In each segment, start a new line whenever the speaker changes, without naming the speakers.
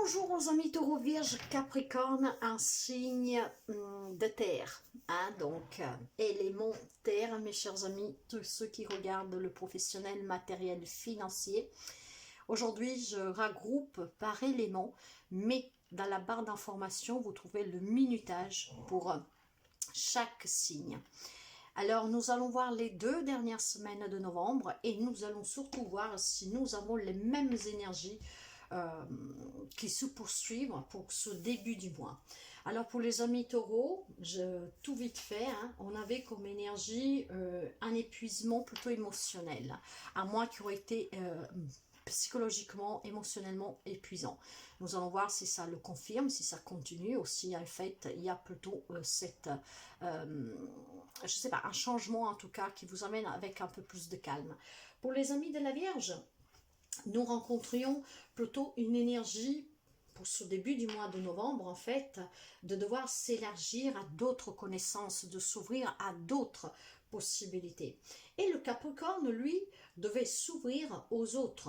Bonjour aux amis taureau, vierge, capricorne, un signe de terre, donc élément terre, mes chers amis, tous ceux qui regardent le professionnel, matériel, financier. Aujourd'hui, je regroupe par élément, mais dans la barre d'information, vous trouvez le minutage pour chaque signe. Alors, nous allons voir les 2 dernières semaines de novembre et nous allons surtout voir si nous avons les mêmes énergies qui se poursuivent pour ce début du mois. Alors pour les amis taureaux, tout vite fait, on avait comme énergie un épuisement plutôt émotionnel, un mois qui aurait été psychologiquement, émotionnellement épuisant. Nous allons voir si ça le confirme, si ça continue, aussi en fait il y a plutôt je sais pas, un changement en tout cas qui vous amène avec un peu plus de calme. Pour les amis de la Vierge, nous rencontrions plutôt une énergie pour ce début du mois de novembre, en fait, de devoir s'élargir à d'autres connaissances, de s'ouvrir à d'autres possibilités. Et le Capricorne, lui, devait s'ouvrir aux autres,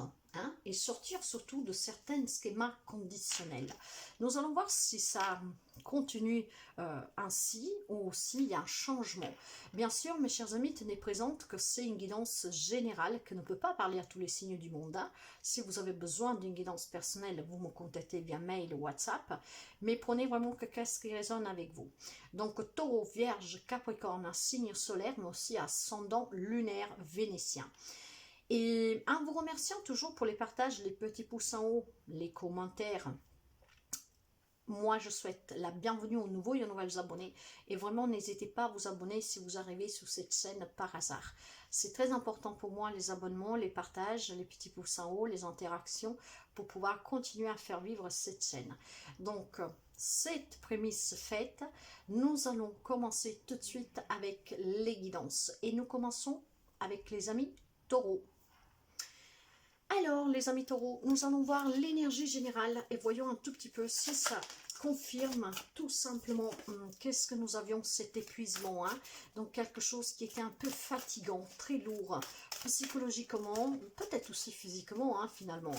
et sortir surtout de certains schémas conditionnels. Nous allons voir si ça continue ainsi ou s'il y a un changement. Bien sûr, mes chers amis, tenez présente que c'est une guidance générale qui ne peut pas parler à tous les signes du monde. Si vous avez besoin d'une guidance personnelle, vous me contactez via mail ou WhatsApp, mais prenez vraiment qu'est-ce qui résonne avec vous. Donc, taureau, vierge, capricorne, un signe solaire, mais aussi ascendant lunaire vénitien. Et en vous remerciant toujours pour les partages, les petits pouces en haut, les commentaires. Moi, je souhaite la bienvenue aux nouveaux et aux nouvelles abonnés. Et vraiment, n'hésitez pas à vous abonner si vous arrivez sur cette chaîne par hasard. C'est très important pour moi, les abonnements, les partages, les petits pouces en haut, les interactions, pour pouvoir continuer à faire vivre cette chaîne. Donc, cette prémisse faite, nous allons commencer tout de suite avec les guidances. Et nous commençons avec les amis taureaux. Alors, les amis taureaux, nous allons voir l'énergie générale et voyons un tout petit peu si ça confirme tout simplement qu'est-ce que nous avions, cet épuisement, donc quelque chose qui était un peu fatigant, très lourd, psychologiquement, peut-être aussi physiquement, finalement.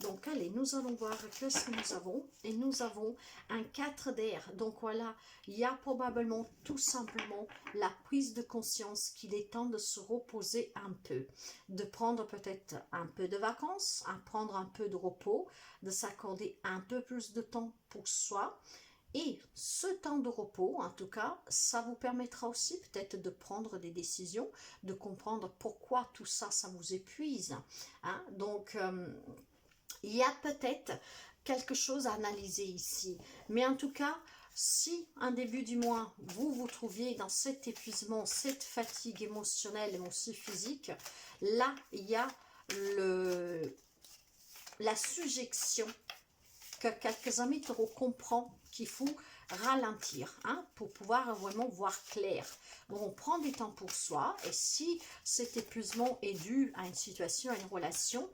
Donc, allez, nous allons voir qu'est-ce que nous avons, et nous avons un 4 d'air, donc voilà, il y a probablement tout simplement la prise de conscience qu'il est temps de se reposer un peu, de prendre peut-être un peu de vacances, prendre un peu de repos, de s'accorder un peu plus de temps pour soi. Et ce temps de repos, en tout cas, ça vous permettra aussi peut-être de prendre des décisions, de comprendre pourquoi tout ça, ça vous épuise. Donc, il y a peut-être quelque chose à analyser ici. Mais en tout cas, si un début du mois, vous vous trouviez dans cet épuisement, cette fatigue émotionnelle et aussi physique, là, il y a la suggestion que quelques amis taureaux comprennent qu'il faut ralentir pour pouvoir vraiment voir clair. Donc on prend du temps pour soi, et si cet épuisement est dû à une situation, à une relation,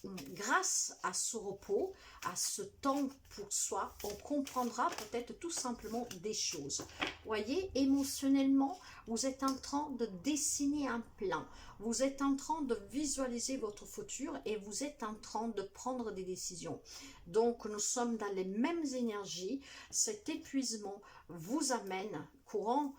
grâce à ce repos, à ce temps pour soi, on comprendra peut-être tout simplement des choses. Voyez, émotionnellement, vous êtes en train de dessiner un plan. Vous êtes en train de visualiser votre futur et vous êtes en train de prendre des décisions. Donc, nous sommes dans les mêmes énergies. Cet épuisement vous amène, courant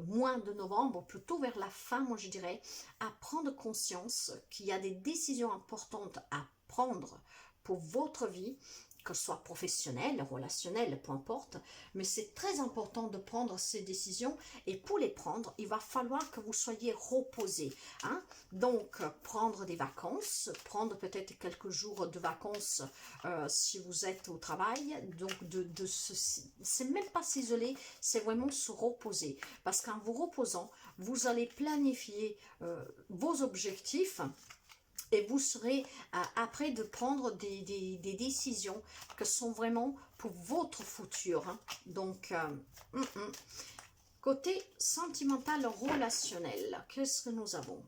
mois de novembre, plutôt vers la fin, moi je dirais, à prendre conscience qu'il y a des décisions importantes à prendre pour votre vie, que ce soit professionnelle, relationnelle, peu importe, mais c'est très important de prendre ces décisions, et pour les prendre, il va falloir que vous soyez reposé. Donc, prendre des vacances, prendre peut-être quelques jours de vacances si vous êtes au travail, donc c'est même pas s'isoler, c'est vraiment se reposer, parce qu'en vous reposant, vous allez planifier vos objectifs, et vous serez après de prendre des décisions qui sont vraiment pour votre futur. Donc, côté sentimental relationnel, qu'est-ce que nous avons?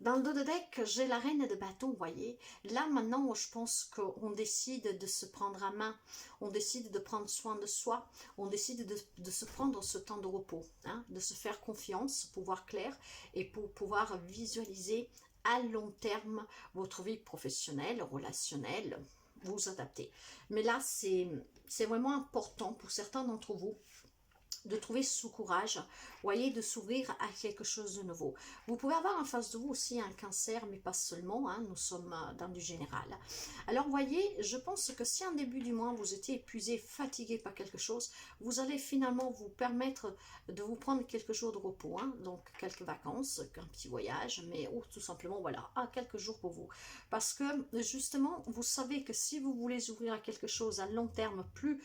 Dans le dos de deck, j'ai la reine de bâton, vous voyez. Là, maintenant, je pense qu'on décide de se prendre à main, on décide de prendre soin de soi, on décide de se prendre ce temps de repos, de se faire confiance, pour voir clair et pour pouvoir visualiser à long terme votre vie professionnelle, relationnelle, vous adapter. Mais là, c'est vraiment important pour certains d'entre vous de trouver ce courage, voyez, de s'ouvrir à quelque chose de nouveau. Vous pouvez avoir en face de vous aussi un cancer, mais pas seulement, hein, nous sommes dans du général. Alors, voyez, je pense que si en début du mois, vous étiez épuisé, fatigué par quelque chose, vous allez finalement vous permettre de vous prendre quelques jours de repos, hein, donc quelques vacances, un petit voyage, mais ou tout simplement, voilà, quelques jours pour vous. Parce que, justement, vous savez que si vous voulez ouvrir à quelque chose à long terme plus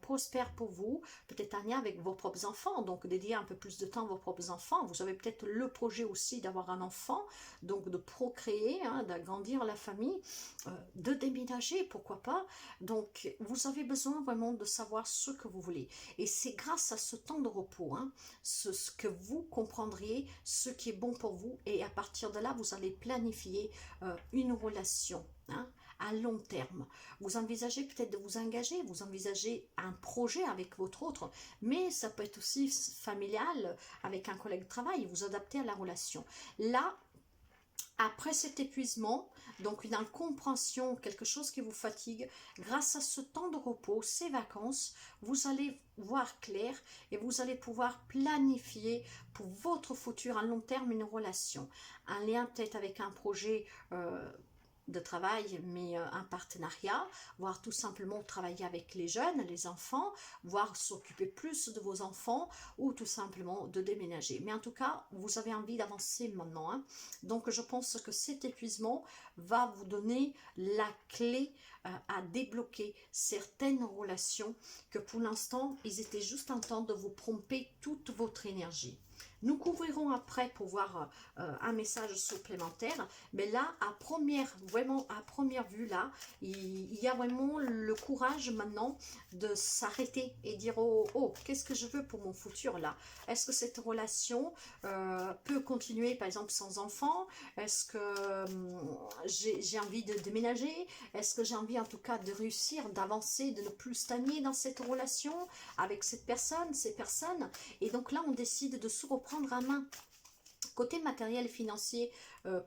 prospère pour vous, peut-être un lien avec vos propres enfants, donc dédier un peu plus de temps à vos propres enfants. Vous avez peut-être le projet aussi d'avoir un enfant, donc de procréer, hein, d'agrandir la famille, de déménager, pourquoi pas. Donc vous avez besoin vraiment de savoir ce que vous voulez. Et c'est grâce à ce temps de repos, hein, ce que vous comprendriez, ce qui est bon pour vous, et à partir de là, vous allez planifier une relation, hein, à long terme. Vous envisagez peut-être de vous engager, vous envisagez un projet avec votre autre, mais ça peut être aussi familial, avec un collègue de travail, vous adaptez à la relation. Là, après cet épuisement, donc une incompréhension, quelque chose qui vous fatigue, grâce à ce temps de repos, ces vacances, vous allez voir clair et vous allez pouvoir planifier pour votre futur à long terme une relation. Un lien peut-être avec un projet de travail, mais un partenariat, voire tout simplement travailler avec les jeunes, les enfants, voire s'occuper plus de vos enfants, ou tout simplement de déménager. Mais en tout cas, vous avez envie d'avancer maintenant, hein. Donc je pense que cet épuisement va vous donner la clé à débloquer certaines relations que pour l'instant, ils étaient juste en train de vous pomper toute votre énergie. Nous couvrirons après pour voir un message supplémentaire, mais là, vraiment à première vue, là, il y a vraiment le courage maintenant de s'arrêter et dire oh, qu'est-ce que je veux pour mon futur là? Est-ce que cette relation peut continuer par exemple sans enfant? Est-ce que j'ai envie de déménager? Est-ce que j'ai envie en tout cas de réussir, d'avancer, de ne plus stagner dans cette relation avec cette personne, ces personnes? Et donc là, on décide de se reprendre à main. Côté matériel et financier,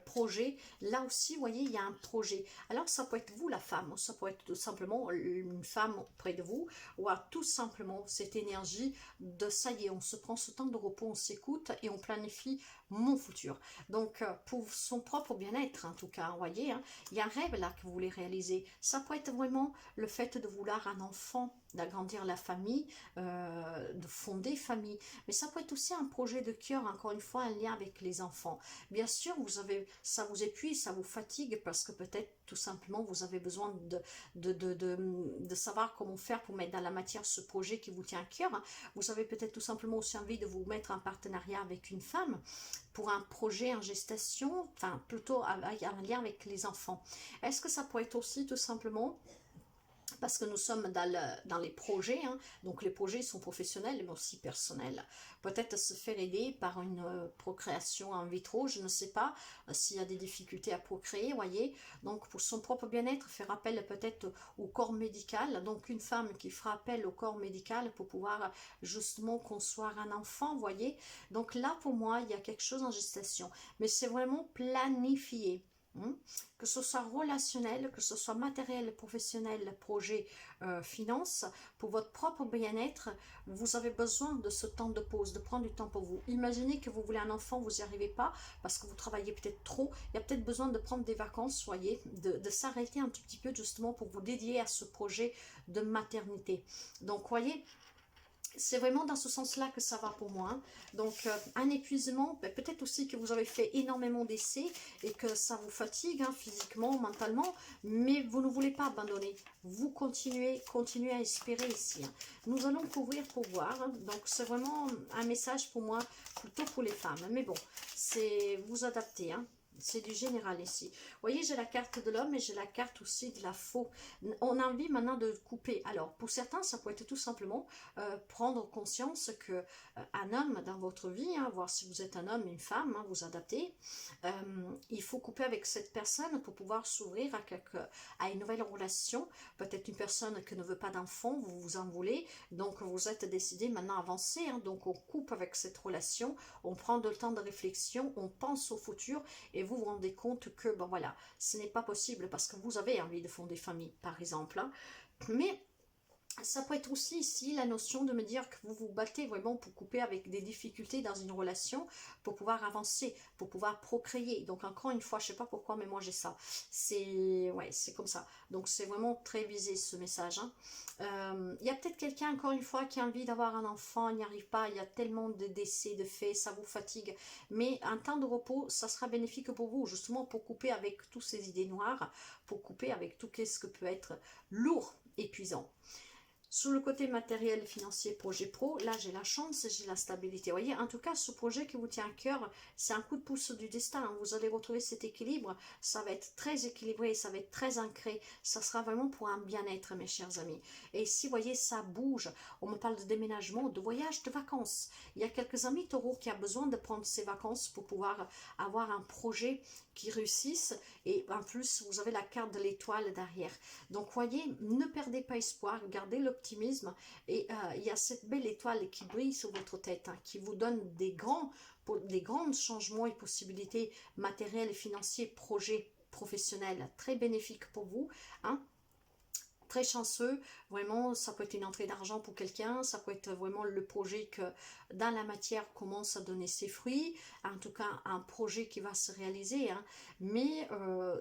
projet, là aussi, vous voyez, il y a un projet. Alors, ça peut être vous, la femme, ça peut être tout simplement une femme près de vous, ou tout simplement cette énergie de ça y est, on se prend ce temps de repos, on s'écoute et on planifie mon futur. Donc, pour son propre bien-être, en tout cas, vous voyez, hein, il y a un rêve là que vous voulez réaliser. Ça peut être vraiment le fait de vouloir un enfant, d'agrandir la famille, de fonder famille. Mais ça peut être aussi un projet de cœur, encore une fois, un lien avec les enfants. Bien sûr, ça vous épuise, ça vous fatigue parce que peut-être tout simplement vous avez besoin de savoir comment faire pour mettre dans la matière ce projet qui vous tient à cœur. Vous avez peut-être tout simplement aussi envie de vous mettre en partenariat avec une femme pour un projet en gestation, enfin plutôt un lien avec les enfants. Est-ce que ça peut être aussi tout simplement parce que nous sommes dans les projets, hein, donc les projets sont professionnels mais aussi personnels. Peut-être se faire aider par une procréation in vitro, je ne sais pas s'il y a des difficultés à procréer, voyez. Donc pour son propre bien-être, faire appel peut-être au corps médical, donc une femme qui fera appel au corps médical pour pouvoir justement concevoir un enfant, voyez. Donc là pour moi, il y a quelque chose en gestation, mais c'est vraiment planifié. Que ce soit relationnel, que ce soit matériel, professionnel, projet, finance, pour votre propre bien-être, vous avez besoin de ce temps de pause, de prendre du temps pour vous. Imaginez que vous voulez un enfant, vous n'y arrivez pas parce que vous travaillez peut-être trop, il y a peut-être besoin de prendre des vacances, soyez, de s'arrêter un tout petit peu justement pour vous dédier à ce projet de maternité. Donc, voyez, c'est vraiment dans ce sens-là que ça va pour moi. Donc, un épuisement, peut-être aussi que vous avez fait énormément d'essais et que ça vous fatigue hein, physiquement, mentalement, mais vous ne voulez pas abandonner. Vous continuez à espérer ici. Hein. Nous allons couvrir pour voir. Hein. Donc, c'est vraiment un message pour moi, plutôt pour les femmes. Mais bon, c'est vous adapter. Hein. C'est du général ici. Vous voyez, j'ai la carte de l'homme et j'ai la carte aussi de la faux. On a envie maintenant de couper. Alors, pour certains, ça peut être tout simplement prendre conscience que un homme dans votre vie, hein, voir si vous êtes un homme, une femme, hein, vous adaptez, il faut couper avec cette personne pour pouvoir s'ouvrir à une nouvelle relation. Peut-être une personne qui ne veut pas d'enfant, vous vous en voulez, donc vous êtes décidé maintenant à avancer. Hein, donc, on coupe avec cette relation, on prend le temps de réflexion, on pense au futur et et vous vous rendez compte que, ben voilà, ce n'est pas possible parce que vous avez envie de fonder famille, par exemple. Hein. Mais ça peut être aussi ici la notion de me dire que vous vous battez vraiment pour couper avec des difficultés dans une relation, pour pouvoir avancer, pour pouvoir procréer. Donc encore une fois, je ne sais pas pourquoi, mais moi j'ai ça. C'est ouais, c'est comme ça. Donc c'est vraiment très visé ce message. Hein. Il y a peut-être quelqu'un, encore une fois, qui a envie d'avoir un enfant, il n'y arrive pas, il y a tellement de décès, de faits, ça vous fatigue. Mais un temps de repos, ça sera bénéfique pour vous, justement pour couper avec toutes ces idées noires, pour couper avec tout ce que peut être lourd, épuisant. Sur le côté matériel, financier, projet pro, là j'ai la chance, j'ai la stabilité. Vous voyez, en tout cas, ce projet qui vous tient à cœur, c'est un coup de pouce du destin. Hein. Vous allez retrouver cet équilibre, ça va être très équilibré, ça va être très ancré. Ça sera vraiment pour un bien-être, mes chers amis. Et ici, vous voyez, ça bouge. On me parle de déménagement, de voyage, de vacances. Il y a quelques amis taureaux qui ont besoin de prendre ces vacances pour pouvoir avoir un projet qui réussisse. Et en plus, vous avez la carte de l'étoile derrière. Donc, voyez, ne perdez pas espoir, gardez l'optimisme. Et il y a cette belle étoile qui brille sur votre tête, hein, qui vous donne des grands changements et possibilités matérielles et financiers, projets professionnels très bénéfiques pour vous. Hein. Très chanceux, vraiment, ça peut être une entrée d'argent pour quelqu'un, ça peut être vraiment le projet que dans la matière commence à donner ses fruits, en tout cas un projet qui va se réaliser, hein. Mais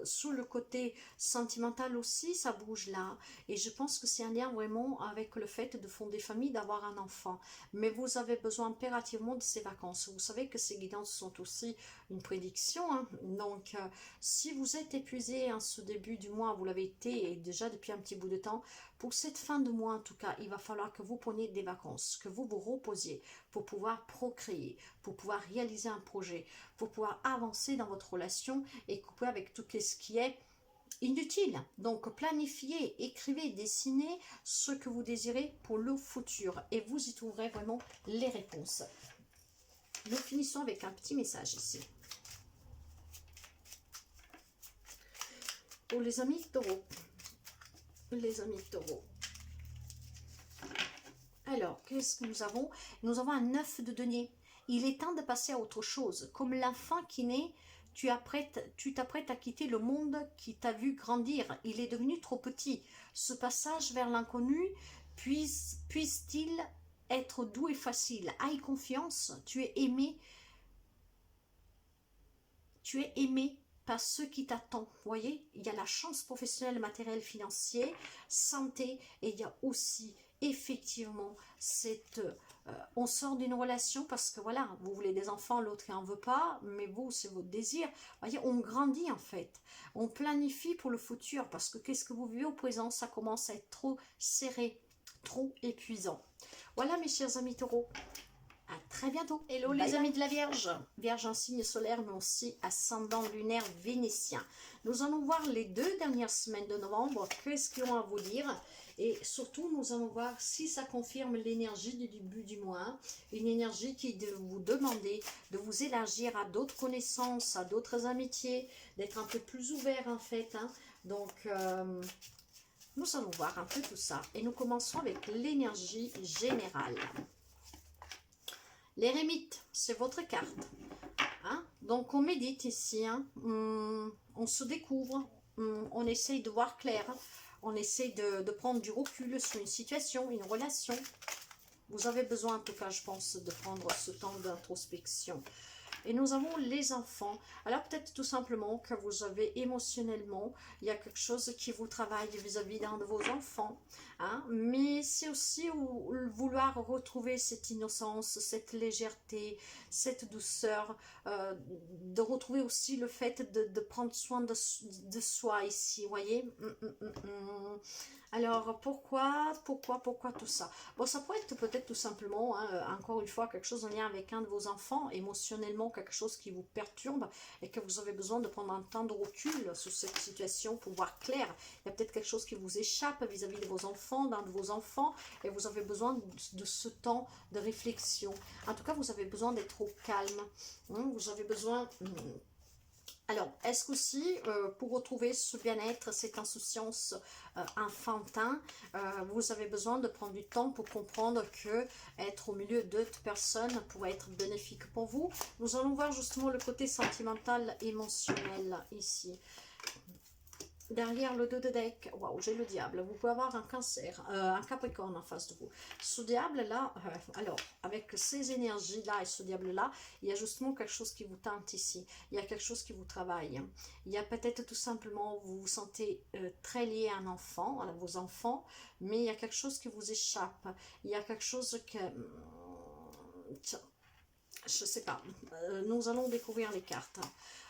sur le côté sentimental aussi, ça bouge là, et je pense que c'est un lien vraiment avec le fait de fonder famille, d'avoir un enfant, mais vous avez besoin impérativement de ces vacances. Vous savez que ces guidances sont aussi une prédiction, hein. Donc si vous êtes épuisé en ce début du mois, vous l'avez été et déjà depuis un petit bout de temps, pour cette fin de mois en tout cas, il va falloir que vous preniez des vacances, que vous vous reposiez pour pouvoir procréer, pour pouvoir réaliser un projet, pour pouvoir avancer dans votre relation et couper avec tout ce qui est inutile. Donc planifiez, écrivez, dessinez ce que vous désirez pour le futur et vous y trouverez vraiment les réponses. Nous finissons avec un petit message ici. Pour les amis taureaux. Les amis taureaux. Alors, qu'est-ce que nous avons? Nous avons un 9 de denier. Il est temps de passer à autre chose. Comme l'enfant qui naît, tu t'apprêtes à quitter le monde qui t'a vu grandir. Il est devenu trop petit. Ce passage vers l'inconnu puisse-t-il être doux et facile? Aie confiance, tu es aimé. Tu es aimé par ceux qui t'attendent. Vous voyez, il y a la chance professionnelle, matérielle, financière, santé, et il y a aussi effectivement cette... on sort d'une relation parce que voilà, vous voulez des enfants, l'autre n'en veut pas, mais vous, c'est votre désir. Vous voyez, on grandit en fait. On planifie pour le futur parce que qu'est-ce que vous vivez au présent, ça commence à être trop serré, trop épuisant. Voilà mes chers amis taureaux. À très bientôt. Hello les amis de la Vierge. Vierge en signe solaire, mais aussi ascendant lunaire vénitien. Nous allons voir les 2 dernières semaines de novembre, qu'est-ce qu'ils ont à vous dire. Et surtout, nous allons voir si ça confirme l'énergie du début du mois. Une énergie qui est de vous demander de vous élargir à d'autres connaissances, à d'autres amitiés, d'être un peu plus ouvert en fait. Hein. Donc... nous allons voir un peu tout ça. Et nous commençons avec l'énergie générale. L'érémite, c'est votre carte. Hein? Donc, on médite ici. Hein? On se découvre. On essaye de voir clair. On essaye de prendre du recul sur une situation, une relation. Vous avez besoin, en tout cas, je pense, de prendre ce temps d'introspection. Et nous avons les enfants. Alors peut-être tout simplement que vous avez émotionnellement, il y a quelque chose qui vous travaille vis-à-vis d'un de vos enfants. Hein? Mais c'est aussi vouloir retrouver cette innocence, cette légèreté, cette douceur. De retrouver aussi le fait de prendre soin de soi ici, vous voyez. Alors, pourquoi tout ça? Bon, ça pourrait être peut-être tout simplement, hein, encore une fois, quelque chose en lien avec un de vos enfants, émotionnellement, quelque chose qui vous perturbe et que vous avez besoin de prendre un temps de recul sur cette situation pour voir clair. Il y a peut-être quelque chose qui vous échappe vis-à-vis de vos enfants, d'un de vos enfants, et vous avez besoin de ce temps de réflexion. En tout cas, vous avez besoin d'être au calme. Hein, vous avez besoin... Alors, est-ce qu'aussi, pour retrouver ce bien-être, cette insouciance enfantin, vous avez besoin de prendre du temps pour comprendre que être au milieu d'autres personnes pourrait être bénéfique pour vous? Nous allons voir justement le côté sentimental, émotionnel ici. Derrière le 2 de deck, waouh, j'ai le diable. Vous pouvez avoir un cancer, un capricorne en face de vous. Ce diable-là, alors, avec ces énergies-là et ce diable-là, il y a justement quelque chose qui vous tente ici. Il y a quelque chose qui vous travaille. Il y a peut-être tout simplement, vous vous sentez très lié à un enfant, à vos enfants, mais il y a quelque chose qui vous échappe. Il y a quelque chose que... je sais pas, nous allons découvrir les cartes.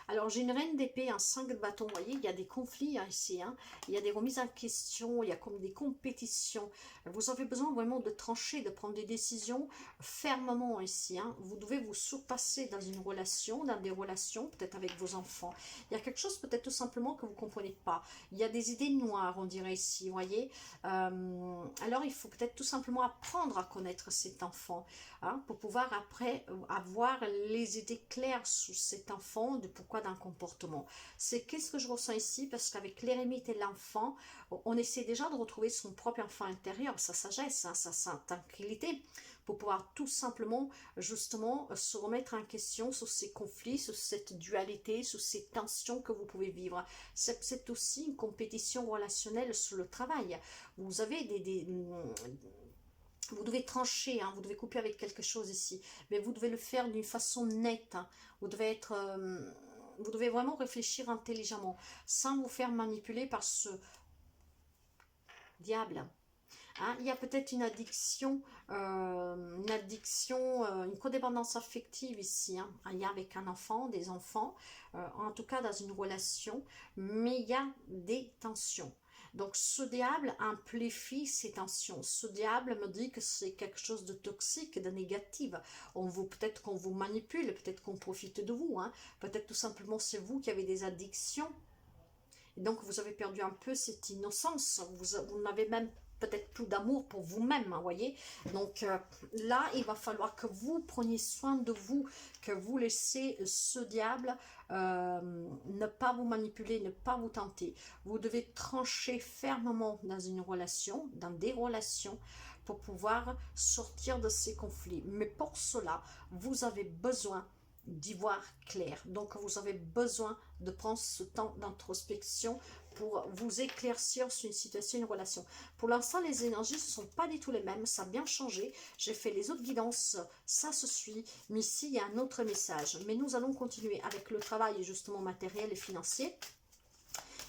Alors j'ai une reine d'épée, un 5 de bâton, vous voyez, il y a des conflits ici, hein. Il y a des remises en question, il y a comme des compétitions. Vous avez besoin vraiment de trancher, de prendre des décisions fermement ici, hein. Vous devez vous surpasser dans une relation, dans des relations, peut-être avec vos enfants. Il y a quelque chose peut-être tout simplement que vous ne comprenez pas. Il y a des idées noires, on dirait ici, vous voyez. Alors il faut peut-être tout simplement apprendre à connaître cet enfant, hein, pour pouvoir après avoir les idées claires sur cet enfant, de pourquoi d'un comportement. C'est qu'est-ce que je ressens ici, parce qu'avec l'ermite et l'enfant, on essaie déjà de retrouver son propre enfant intérieur, sa sagesse, hein, sa tranquillité, pour pouvoir tout simplement, justement, se remettre en question sur ces conflits, sur cette dualité, sur ces tensions que vous pouvez vivre. C'est aussi une compétition relationnelle sur le travail. Vous avez vous devez trancher, hein, vous devez couper avec quelque chose ici, mais vous devez le faire d'une façon nette, hein. Vous devez être... vous devez vraiment réfléchir intelligemment, sans vous faire manipuler par ce diable. Hein, il y a peut-être une addiction, une codépendance affective ici. Hein. Il y a avec un enfant, des enfants, en tout cas dans une relation, mais il y a des tensions. Donc ce diable amplifie ces tensions. Ce diable me dit que c'est quelque chose de toxique, de négatif. Peut-être qu'on vous manipule, peut-être qu'on profite de vous. Hein. Peut-être tout simplement c'est vous qui avez des addictions. Et donc vous avez perdu un peu cette innocence. Vous n'avez même peut-être plus d'amour pour vous-même, hein, voyez. Donc là, il va falloir que vous preniez soin de vous, que vous laissez ce diable ne pas vous manipuler, ne pas vous tenter. Vous devez trancher fermement dans une relation, dans des relations, pour pouvoir sortir de ces conflits. Mais pour cela, vous avez besoin d'y voir clair. Donc vous avez besoin de prendre ce temps d'introspection pour vous éclaircir sur une situation, une relation. Pour l'instant, les énergies ne sont pas du tout les mêmes, ça a bien changé. J'ai fait les autres guidances, ça se suit, mais ici, il y a un autre message. Mais nous allons continuer avec le travail justement matériel et financier.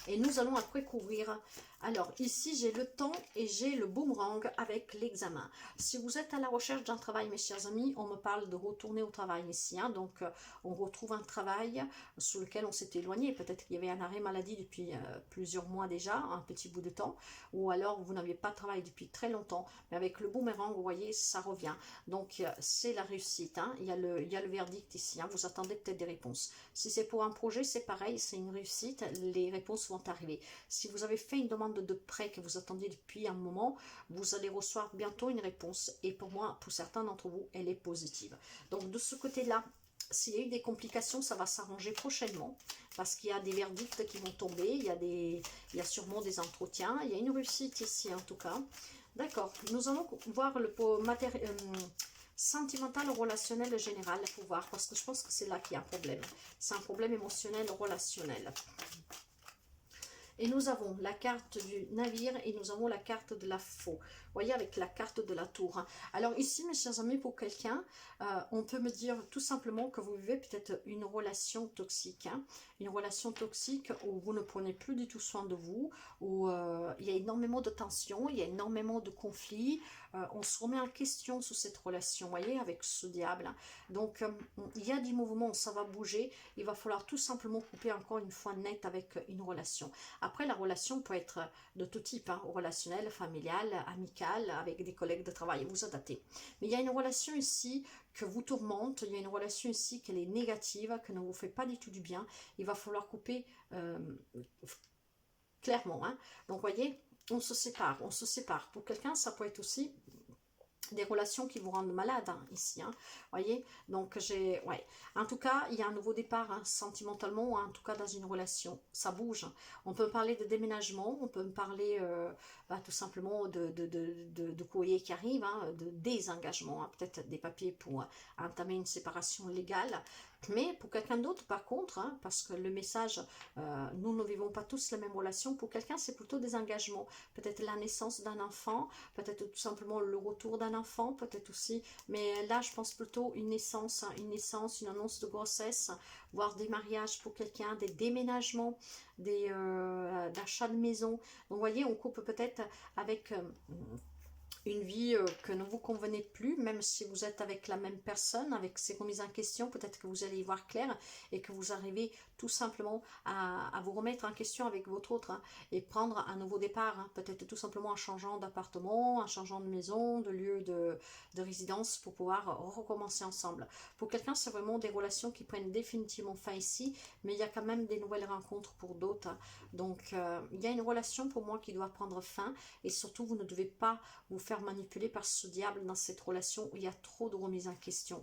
Et nous allons après couvrir. Alors ici j'ai le temps et j'ai le boomerang avec l'examen. Si vous êtes à la recherche d'un travail, mes chers amis, on me parle de retourner au travail ici. Hein, donc on retrouve un travail sur lequel on s'est éloigné. Peut-être qu'il y avait un arrêt maladie depuis plusieurs mois déjà, un petit bout de temps. Ou alors vous n'aviez pas travaillé depuis très longtemps. Mais avec le boomerang, vous voyez, ça revient. Donc c'est la réussite. Hein, il y a le verdict ici. Hein, vous attendez peut-être des réponses. Si c'est pour un projet, c'est pareil, c'est une réussite. Les réponses vont arriver. Si vous avez fait une demande de prêt que vous attendiez depuis un moment, vous allez recevoir bientôt une réponse. Et pour moi, pour certains d'entre vous, elle est positive. Donc de ce côté-là, s'il y a eu des complications, ça va s'arranger prochainement. Parce qu'il y a des verdicts qui vont tomber, il y a sûrement des entretiens. Il y a une réussite ici en tout cas. D'accord, nous allons voir le sentimental, relationnel, général, pour voir. Parce que je pense que c'est là qu'il y a un problème. C'est un problème émotionnel, relationnel. Et nous avons la carte du navire et nous avons la carte de la faux. Vous voyez, avec la carte de la tour. Hein. Alors ici, mes chers amis, pour quelqu'un, on peut me dire tout simplement que vous vivez peut-être une relation toxique. Hein. Une relation toxique où vous ne prenez plus du tout soin de vous, où il y a énormément de tensions, il y a énormément de conflits. On se remet en question sur cette relation, vous voyez, avec ce diable. Hein. Donc, il y a du mouvement, ça va bouger. Il va falloir tout simplement couper encore une fois net avec une relation. Après, la relation peut être de tout type, hein, relationnel, familial, amical, avec des collègues de travail, vous adaptez. Mais il y a une relation ici que vous tourmente, il y a une relation ici qui est négative, qui ne vous fait pas du tout du bien. Il va falloir couper clairement. Hein. Donc, vous voyez, on se sépare, on se sépare. Pour quelqu'un, ça peut être aussi des relations qui vous rendent malade, hein, ici, hein, voyez, donc ouais, en tout cas, il y a un nouveau départ, hein, sentimentalement, ou en tout cas dans une relation, ça bouge, on peut parler de déménagement, on peut me parler tout simplement de courrier qui arrive, hein, de désengagement, hein, peut-être des papiers pour entamer une séparation légale, mais pour quelqu'un d'autre, par contre, hein, parce que le message, nous ne vivons pas tous la même relation, pour quelqu'un, c'est plutôt des engagements, peut-être la naissance d'un enfant, peut-être tout simplement le retour d'un enfant, peut-être aussi, mais là, je pense plutôt une naissance, hein, une annonce de grossesse, voire des mariages pour quelqu'un, des déménagements, des d'achats de maison. Donc, vous voyez, on coupe peut-être avec une vie que ne vous convenez plus, même si vous êtes avec la même personne, avec ces remises en question, peut-être que vous allez y voir clair et que vous arrivez tout simplement à vous remettre en question avec votre autre, hein, et prendre un nouveau départ, hein, peut-être tout simplement en changeant d'appartement, en changeant de maison, de lieu de résidence pour pouvoir recommencer ensemble. Pour quelqu'un, c'est vraiment des relations qui prennent définitivement fin ici, mais il y a quand même des nouvelles rencontres pour d'autres, hein. Donc, il y a une relation pour moi qui doit prendre fin et surtout, vous ne devez pas vous faire manipuler par ce diable dans cette relation où il y a trop de remises en question.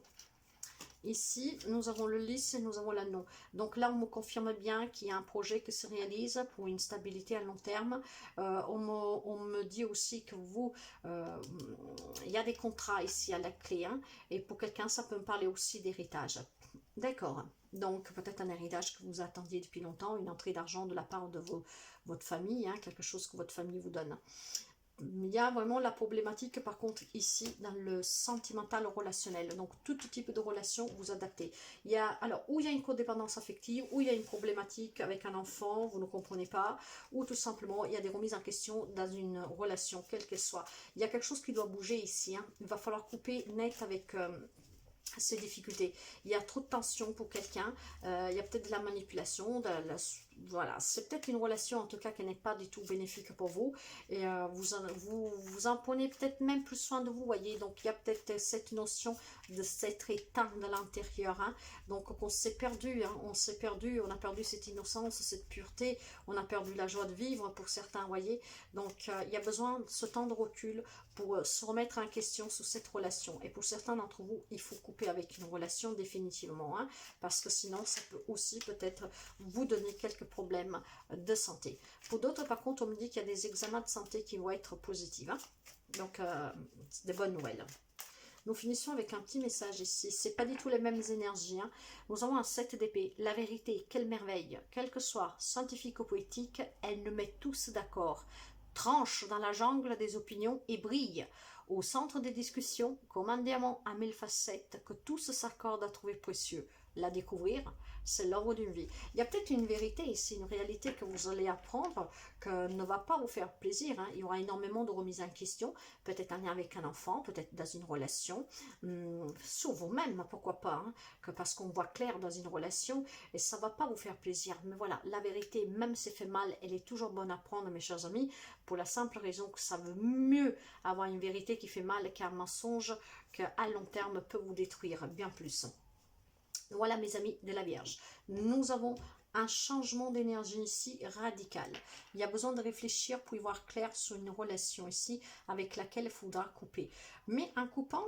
Ici, nous avons le lys et nous avons l'anneau. Donc là, on me confirme bien qu'il y a un projet qui se réalise pour une stabilité à long terme. On me dit aussi que vous, il y a des contrats ici à la clé, hein, et pour quelqu'un, ça peut me parler aussi d'héritage. D'accord. Donc peut-être un héritage que vous attendiez depuis longtemps, une entrée d'argent de la part de votre famille, hein, quelque chose que votre famille vous donne. Il y a vraiment la problématique par contre ici dans le sentimental relationnel, donc tout type de relation vous adaptez. Il y a alors où il y a une codépendance affective, où il y a une problématique avec un enfant, vous ne comprenez pas, ou tout simplement il y a des remises en question dans une relation quelle qu'elle soit. Il y a quelque chose qui doit bouger ici, hein. Il va falloir couper net avec ces difficultés. Il y a trop de tension pour quelqu'un, il y a peut-être de la manipulation, voilà, c'est peut-être une relation en tout cas qui n'est pas du tout bénéfique pour vous, et vous en prenez peut-être même plus soin de vous, voyez, donc il y a peut-être cette notion de s'être éteint de l'intérieur, hein. Donc on s'est perdu, hein, on a perdu cette innocence, cette pureté, on a perdu la joie de vivre pour certains, voyez, donc il y a besoin de ce temps de recul pour se remettre en question sur cette relation, et pour certains d'entre vous, il faut couper avec une relation définitivement, hein, parce que sinon ça peut aussi peut-être vous donner quelques problèmes de santé. Pour d'autres par contre, on me dit qu'il y a des examens de santé qui vont être positifs, hein. Donc c'est des bonnes nouvelles. Nous finissons avec un petit message ici, c'est pas du tout les mêmes énergies, hein. Nous avons un 7 d'épée, la vérité, quelle merveille, quel que soit scientifique ou poétique, elle nous met tous d'accord, tranche dans la jungle des opinions et brille au centre des discussions comme un diamant à 1000 facettes que tous s'accordent à trouver précieux. La découvrir, c'est l'œuvre d'une vie. Il y a peut-être une vérité ici, une réalité que vous allez apprendre, que ne va pas vous faire plaisir, hein. Il y aura énormément de remises en question, peut-être un lien avec un enfant, peut-être dans une relation, sur vous-même, pourquoi pas, hein, que parce qu'on voit clair dans une relation, et ça ne va pas vous faire plaisir. Mais voilà, la vérité, même si elle fait mal, elle est toujours bonne à prendre, mes chers amis, pour la simple raison que ça veut mieux avoir une vérité qui fait mal qu'un mensonge qui à long terme peut vous détruire bien plus. Voilà mes amis de la Vierge, nous avons un changement d'énergie ici radical. Il y a besoin de réfléchir pour y voir clair sur une relation ici avec laquelle il faudra couper. Mais en coupant,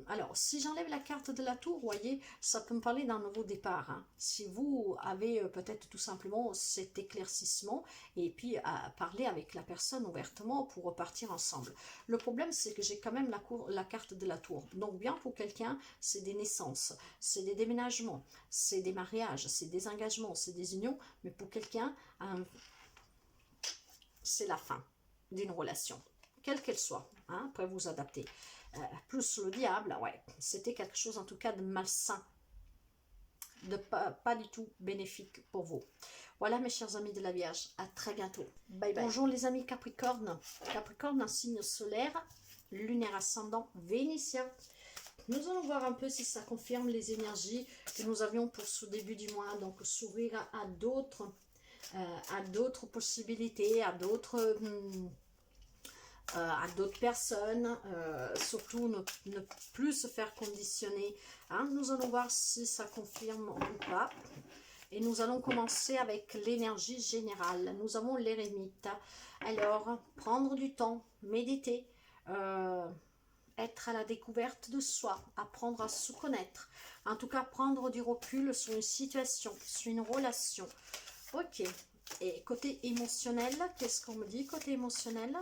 alors si j'enlève la carte de la tour, vous voyez, ça peut me parler d'un nouveau départ, hein. Si vous avez peut-être tout simplement cet éclaircissement et puis à parler avec la personne ouvertement pour repartir ensemble. Le problème c'est que j'ai quand même la carte de la tour. Donc bien pour quelqu'un, c'est des naissances, c'est des déménagements, c'est des mariages, c'est des engagements, c'est des unions, mais pour quelqu'un, c'est la fin d'une relation, quelle qu'elle soit, hein, après vous adapter. Plus le diable, ouais, c'était quelque chose en tout cas de malsain, de pas du tout bénéfique pour vous. Voilà mes chers amis de la Vierge, à très bientôt. Bye bye. Bonjour les amis Capricorne. Capricorne, un signe solaire, lunaire ascendant vénitien. Nous allons voir un peu si ça confirme les énergies que nous avions pour ce début du mois, donc s'ouvrir à d'autres possibilités, à d'autres personnes, surtout ne plus se faire conditionner, hein. Nous allons voir si ça confirme ou pas, et nous allons commencer avec l'énergie générale. Nous avons l'éremite. Alors prendre du temps, méditer, être à la découverte de soi, apprendre à se connaître. En tout cas, prendre du recul sur une situation, sur une relation. Ok. Et côté émotionnel, qu'est-ce qu'on me dit côté émotionnel?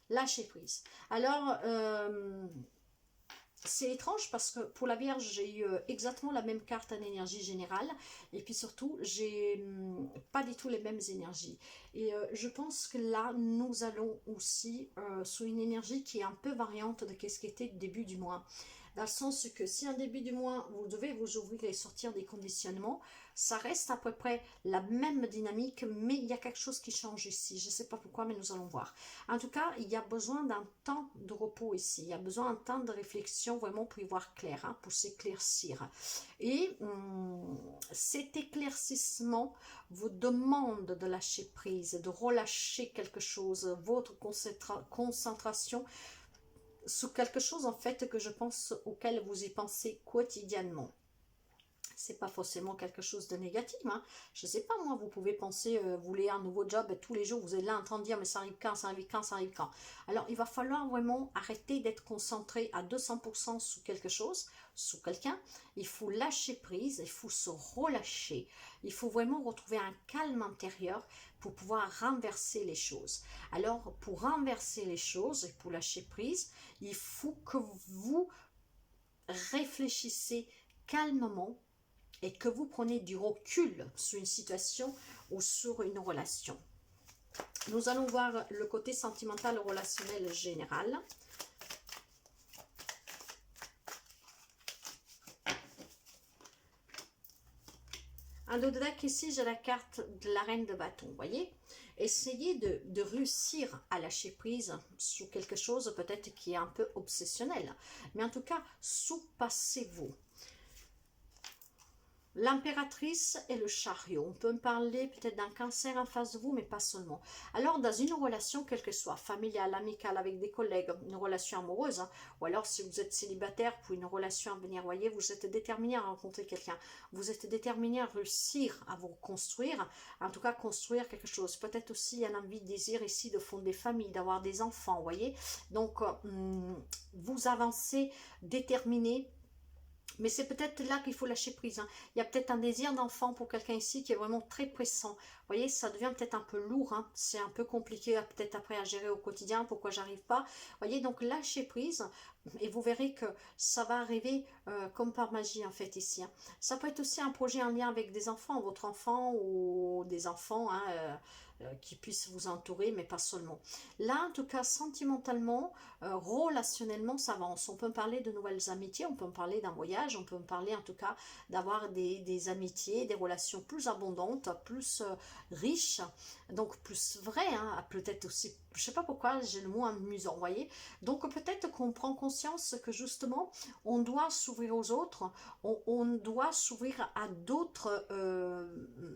Lâcher prise. Alors, c'est étrange parce que pour la Vierge, j'ai eu exactement la même carte en énergie générale. Et puis surtout, j'ai pas du tout les mêmes énergies. Et je pense que là, nous allons aussi sur une énergie qui est un peu variante de ce qui était le début du mois. Dans le sens que si en début du mois, vous devez vous ouvrir et sortir des conditionnements, ça reste à peu près la même dynamique, mais il y a quelque chose qui change ici. Je ne sais pas pourquoi, mais nous allons voir. En tout cas, il y a besoin d'un temps de repos ici. Il y a besoin d'un temps de réflexion vraiment pour y voir clair, hein, pour s'éclaircir. Et cet éclaircissement vous demande de lâcher prise, de relâcher quelque chose, votre concentration sur quelque chose en fait que je pense auquel vous y pensez quotidiennement. C'est pas forcément quelque chose de négatif, hein. Je sais pas moi, vous pouvez penser, vous voulez un nouveau job et tous les jours vous êtes là en train de dire mais ça arrive quand, ça arrive quand, ça arrive quand. Alors il va falloir vraiment arrêter d'être concentré à 200% sur quelque chose, sur quelqu'un. Il faut lâcher prise, il faut se relâcher, il faut vraiment retrouver un calme intérieur pour pouvoir renverser les choses. Alors pour renverser les choses et pour lâcher prise, il faut que vous réfléchissez calmement et que vous prenez du recul sur une situation ou sur une relation. Nous allons voir le côté sentimental relationnel général. En dos de deck ici, j'ai la carte de la reine de bâton, vous voyez. Essayez de réussir à lâcher prise sur quelque chose peut-être qui est un peu obsessionnel. Mais en tout cas, surpassez-vous. L'impératrice et le chariot. On peut me parler peut-être d'un cancer en face de vous, mais pas seulement. Alors, dans une relation, quelle que soit, familiale, amicale, avec des collègues, une relation amoureuse, hein, ou alors si vous êtes célibataire pour une relation à venir, voyez, vous êtes déterminé à rencontrer quelqu'un. Vous êtes déterminé à réussir à vous construire, en tout cas construire quelque chose. Peut-être aussi un envie, désir ici de fonder des familles, d'avoir des enfants, voyez. Donc, vous avancez déterminé. Mais c'est peut-être là qu'il faut lâcher prise, hein. Il y a peut-être un désir d'enfant pour quelqu'un ici qui est vraiment très pressant. Vous voyez, ça devient peut-être un peu lourd, hein. C'est un peu compliqué peut-être après à gérer au quotidien, pourquoi j'arrive pas. Vous voyez, donc lâchez prise et vous verrez que ça va arriver comme par magie en fait ici, hein. Ça peut être aussi un projet en lien avec des enfants, votre enfant ou des enfants, hein, qui puissent vous entourer, mais pas seulement. Là, en tout cas, sentimentalement, relationnellement, ça avance. On peut me parler de nouvelles amitiés, on peut me parler d'un voyage, on peut me parler en tout cas d'avoir des amitiés, des relations plus abondantes, plus riches, donc plus vraies, hein, peut-être aussi, je sais pas pourquoi j'ai le mot amusant, vous voyez. Donc peut-être qu'on prend conscience que justement, on doit s'ouvrir aux autres, on doit s'ouvrir à d'autres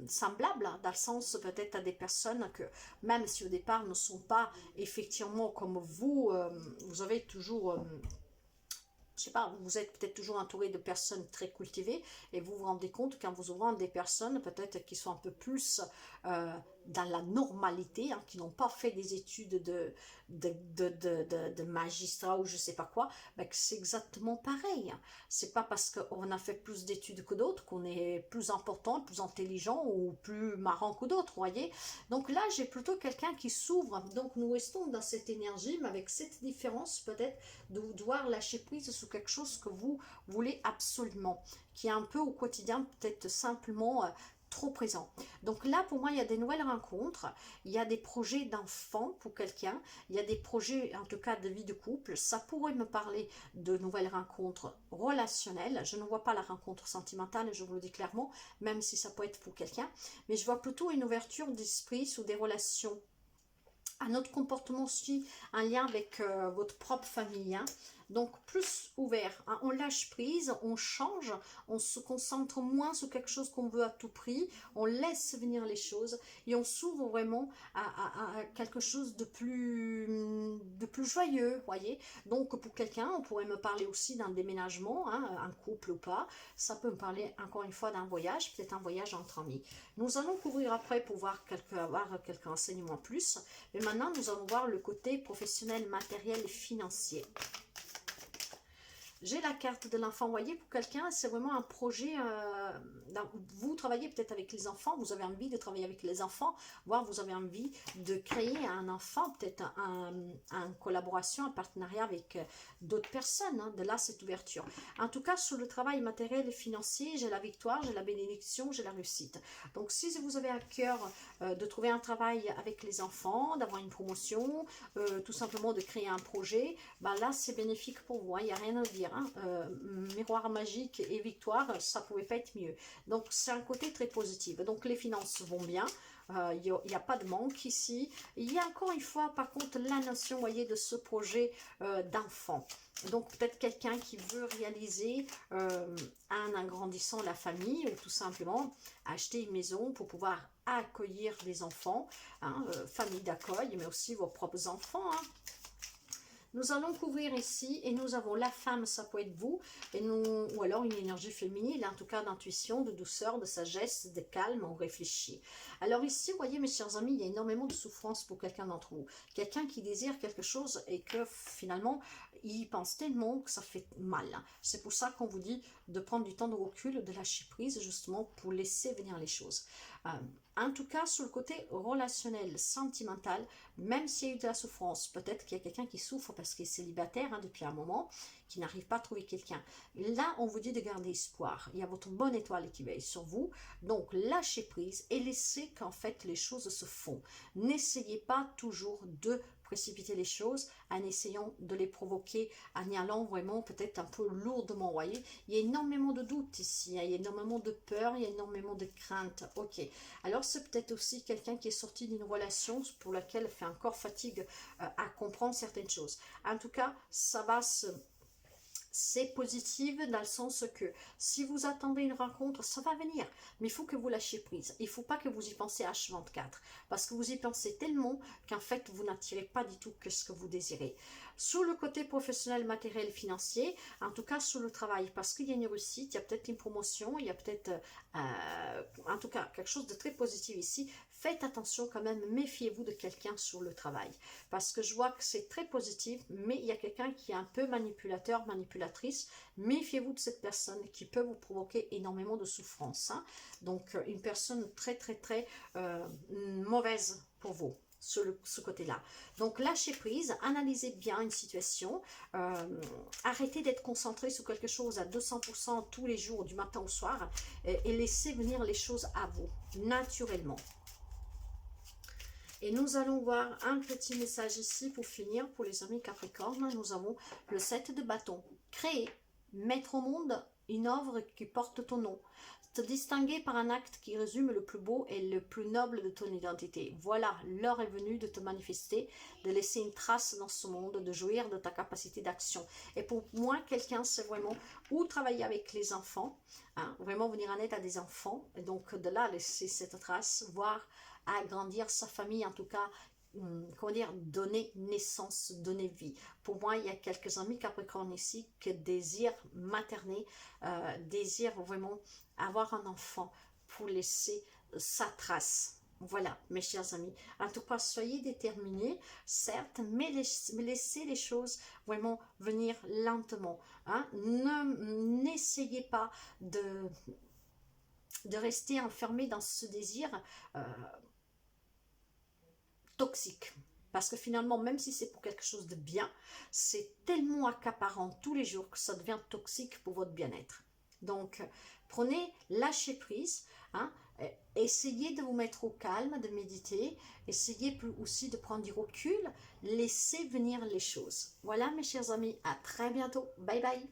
semblables, hein, dans le sens peut-être à des personnes que même si au départ ne sont pas effectivement comme vous, vous avez toujours, je sais pas, vous êtes peut-être toujours entouré de personnes très cultivées et vous vous rendez compte quand vous ouvrez des personnes peut-être qui sont un peu plus dans la normalité, hein, qui n'ont pas fait des études de magistrat ou je sais pas quoi, ben c'est exactement pareil. C'est pas parce qu'on a fait plus d'études que d'autres qu'on est plus important, plus intelligent ou plus marrant que d'autres, voyez. Donc là, j'ai plutôt quelqu'un qui s'ouvre. Donc nous restons dans cette énergie, mais avec cette différence peut-être de devoir lâcher prise sur quelque chose que vous voulez absolument, qui est un peu au quotidien peut-être simplement trop présent. Donc là, pour moi, il y a des nouvelles rencontres, il y a des projets d'enfants pour quelqu'un, il y a des projets, en tout cas, de vie de couple. Ça pourrait me parler de nouvelles rencontres relationnelles. Je ne vois pas la rencontre sentimentale, je vous le dis clairement, même si ça peut être pour quelqu'un. Mais je vois plutôt une ouverture d'esprit sur des relations. Un autre comportement aussi en lien avec votre propre famille, hein. Donc plus ouvert, hein. On lâche prise, on change, on se concentre moins sur quelque chose qu'on veut à tout prix, on laisse venir les choses et on s'ouvre vraiment à quelque chose de plus joyeux, voyez. Donc pour quelqu'un, on pourrait me parler aussi d'un déménagement, hein, un couple ou pas, ça peut me parler encore une fois d'un voyage, peut-être un voyage entre amis. Nous allons couvrir après pour avoir quelques renseignements plus, mais maintenant nous allons voir le côté professionnel, matériel et financier. J'ai la carte de l'enfant, vous voyez, pour quelqu'un, c'est vraiment un projet, vous travaillez peut-être avec les enfants, vous avez envie de travailler avec les enfants, voire vous avez envie de créer un enfant, peut-être une collaboration, un partenariat avec d'autres personnes, hein, de là cette ouverture. En tout cas, sur le travail matériel et financier, j'ai la victoire, j'ai la bénédiction, j'ai la réussite. Donc si vous avez à cœur de trouver un travail avec les enfants, d'avoir une promotion, tout simplement de créer un projet, ben là c'est bénéfique pour vous, il n'y a rien à dire. Hein. Miroir magique et victoire, ça pouvait pas être mieux. Donc c'est un côté très positif. Donc les finances vont bien, il n'y a pas de manque ici. Il y a encore une fois par contre la notion, voyez, de ce projet d'enfant. Donc peut-être quelqu'un qui veut réaliser en agrandissant la famille ou tout simplement acheter une maison pour pouvoir accueillir des enfants, hein, famille d'accueil, mais aussi vos propres enfants, hein. Nous allons couvrir ici et nous avons la femme, ça peut être vous, et nous, ou alors une énergie féminine, en tout cas d'intuition, de douceur, de sagesse, de calme, on réfléchit. Alors ici, vous voyez mes chers amis, il y a énormément de souffrance pour quelqu'un d'entre vous. Quelqu'un qui désire quelque chose et que finalement, il pense tellement que ça fait mal. C'est pour ça qu'on vous dit de prendre du temps de recul, de lâcher prise justement pour laisser venir les choses. En tout cas, sur le côté relationnel, sentimental, même s'il y a eu de la souffrance, peut-être qu'il y a quelqu'un qui souffre parce qu'il est célibataire, hein, depuis un moment, qui n'arrive pas à trouver quelqu'un. Là, on vous dit de garder espoir. Il y a votre bonne étoile qui veille sur vous. Donc, lâchez prise et laissez qu'en fait les choses se font. N'essayez pas toujours de précipiter les choses en essayant de les provoquer, en y allant vraiment peut-être un peu lourdement, vous voyez. Il y a énormément de doutes ici, hein, il y a énormément de peur, il y a énormément de crainte. Ok, alors c'est peut-être aussi quelqu'un qui est sorti d'une relation pour laquelle il fait encore fatigue à comprendre certaines choses. En tout cas, ça va se... C'est positif dans le sens que si vous attendez une rencontre, ça va venir. Mais il faut que vous lâchiez prise. Il ne faut pas que vous y pensez H24. Parce que vous y pensez tellement qu'en fait, vous n'attirez pas du tout que ce que vous désirez. Sur le côté professionnel, matériel, financier, en tout cas sur le travail, parce qu'il y a une réussite, il y a peut-être une promotion, il y a peut-être, en tout cas, quelque chose de très positif ici. Faites attention quand même, méfiez-vous de quelqu'un sur le travail. Parce que je vois que c'est très positif, mais il y a quelqu'un qui est un peu manipulateur, manipulatrice. Méfiez-vous de cette personne qui peut vous provoquer énormément de souffrance, hein. Donc, une personne très, très, très mauvaise pour vous. Sur ce côté-là. Donc, lâchez prise, analysez bien une situation, arrêtez d'être concentré sur quelque chose à 200% tous les jours, du matin au soir, et laissez venir les choses à vous, naturellement. Et nous allons voir un petit message ici pour finir, pour les amis Capricorne. Nous avons le 7 de bâton. Créer, mettre au monde une œuvre qui porte ton nom. Te distinguer par un acte qui résume le plus beau et le plus noble de ton identité. Voilà, l'heure est venue de te manifester, de laisser une trace dans ce monde, de jouir de ta capacité d'action. Et pour moi, quelqu'un, c'est vraiment ou travailler avec les enfants, hein, vraiment venir en aide à des enfants, et donc de là laisser cette trace, voire agrandir sa famille, en tout cas, comment dire, donner naissance, donner vie. Pour moi, il y a quelques amis Capricorne ici qui désirent materner, désirent vraiment avoir un enfant pour laisser sa trace. Voilà, mes chers amis. En tout cas, soyez déterminés, certes, mais laissez les choses vraiment venir lentement. Hein. N'essayez pas de rester enfermé dans ce désir toxique. Parce que finalement, même si c'est pour quelque chose de bien, c'est tellement accaparant tous les jours que ça devient toxique pour votre bien-être. Donc, prenez, lâchez prise, hein, essayez de vous mettre au calme, de méditer, essayez aussi de prendre du recul, laissez venir les choses. Voilà mes chers amis, à très bientôt, bye bye.